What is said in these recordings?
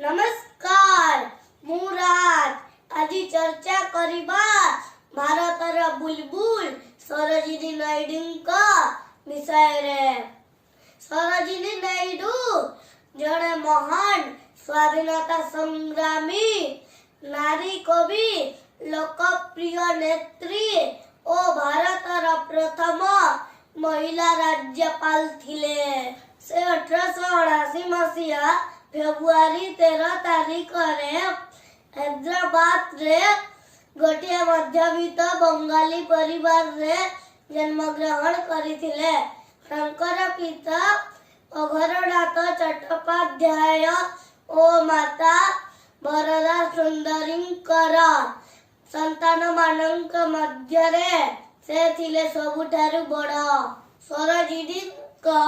नमस्कार मुराद आज चर्चा करिबा भारतर बुलबुल सरोजिनी नायडू का विषय रे। सरोजिनी नायडू जड़े महान स्वाधीनता संग्रामी नारी कवि लोकप्रिय नेत्री और भारतर प्रथम महिला राज्यपाल थिले। से 1888 मसीहा फेब्रुआरी 13 तारीख रे हैदराबाद रे गोटे मध्यवित्त बंगाली परिवार रे जन्म ग्रहण करिथिले। तांकर पिता अघरनाथ चट्टोपाध्याय और माता वरदा सुंदरींकर संतान मानक मध्य रे से थिले सबुठारु बड़। सरोजिनी का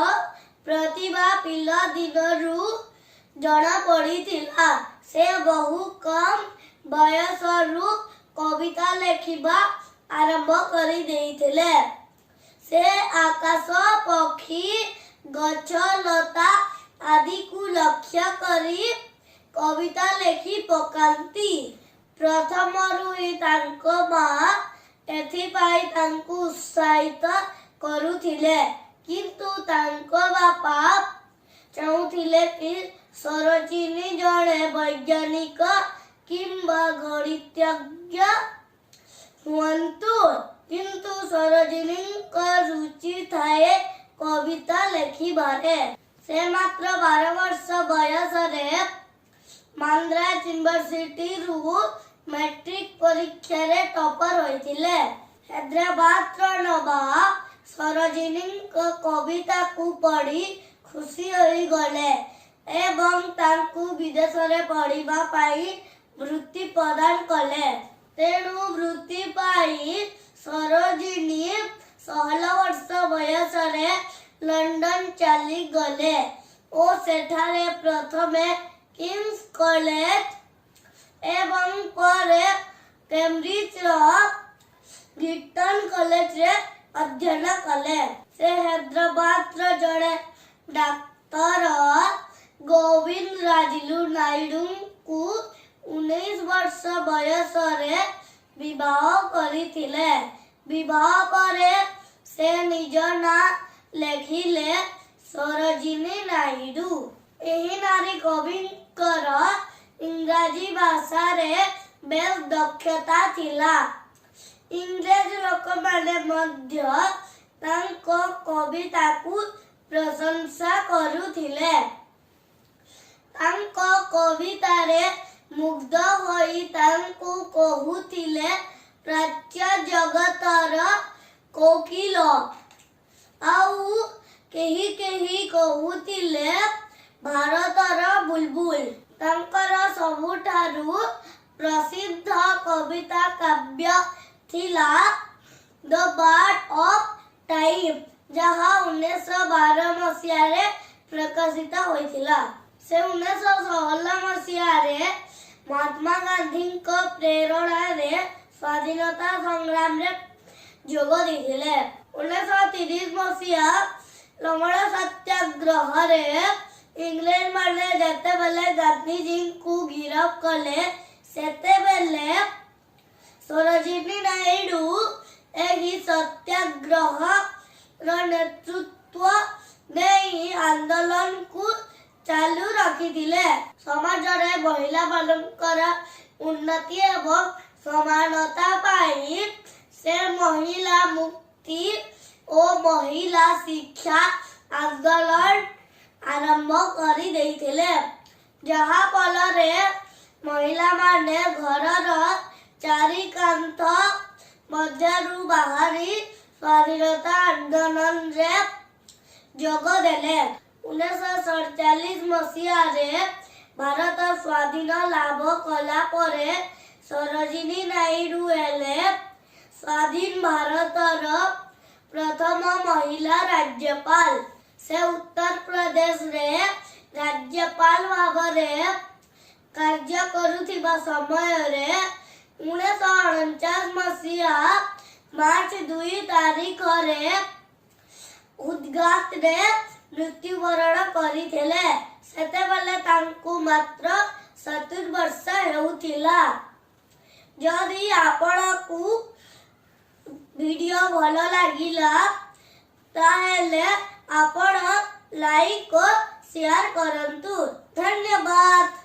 प्रतिभा पिला दिनरु जना पड़ीथिला। से बहु कम बयसरु कविता लेखिबा आरंभ करि देइथिले। से आकाश पक्षी गछ लता आदि को लक्ष्य करी कविता लेखि पकांती। प्रथमरु तांको मां एथिपाई तांको उत्साहित करुथिले, किंतु तांको बापा चाहुथिले कि सरोजिनी जड़े वैज्ञानिक किंबा गणितज्ञ हुअन्तु, किंतु सरोजिनी रुचि थाए कविता लेखिबारे। से मात्र 12 वर्ष बयस रे माद्राज यूनिवर्सिटी रु मैट्रिक परीक्षा रे टॉपर होइथिले। हैदराबाद रो नवाब सरोजिनी कविता को पढ़ी खुशी होई गले एवं तांकु विदेश रे पढ़िबा पाई वृत्ति प्रदान कले। तेणु वृत्ति पाई सरोजिनी 16 वर्ष बयस रे लंडन चली गले और सेठारे प्रथमे किंग्स कॉलेज एवं पर कैम्ब्रिज रो गिटन कॉलेज रे अध्ययन कले। से हैदराबाद रो जड़े डाक्टर गोविंद राजलू नायडू को 19 वर्ष बयस रे विवाह करिथिले। विवाह परे से निज ना लेखिले सरोजिनी नायडू। एही नारी कविंकर इंग्राजी भाषा रे बेस दक्षता थिला। इंग्रेज लोक माने मध्य तांको कविता को प्रशंसा करुथिले। तांको कविता रे मुग्ध होई तांको कहुथिले प्राच्य जगतर कोकिल आउ केही केही कहुथिले भारतर बुलबुल। तांकर सबुठारु प्रसिद्ध कविता काव्य थिला द बर्ड ऑफ टाइम, जहा 1912 मसीहा रे प्रकाशित होइथिला। से 1916 मसीहा रे महात्मा गांधी को प्रेरणा रे स्वाधीनता संग्राम रे जोग देथिले। 1930 मसीहा लवण सत्याग्रह रे इंग्लैंड माने जते बेले गांधी जी को गिरफ्त कले सेते बेले सरोजिनी नायडू एही सत्याग्रह रो नेतृत्व देई आंदोलन को चालू रखिथिले। समाज रे महिला मानकर उन्नति एवं समानता पाई से महिला मुक्ति और महिला शिक्षा आंदोलन आरंभ करि देइथिले, जहा फल रे महिला माने घरर चारिकांत मध्यरु बाहरी स्वाधीनता आंदोलन रे जोग देले। 1947 मसीहा रे भारत स्वाधीन लाभ कला परे सरोजिनी नायडू हेले स्वाधीन भारतर प्रथम महिला राज्यपाल। से उत्तर प्रदेश रे राज्यपाल भावरे कार्य करुथिबा समय रे 1949 मसीहा मार्च 2 तारीख रे उद्घात रे मृत्युवरण करिथिले। सेतेबेले तांकु मात्र 70 वर्ष हेउथिला। जदि आपणकु वीडियो भल लागिला ताहेले आपण लाइक और शेयर करंतु। धन्यवाद।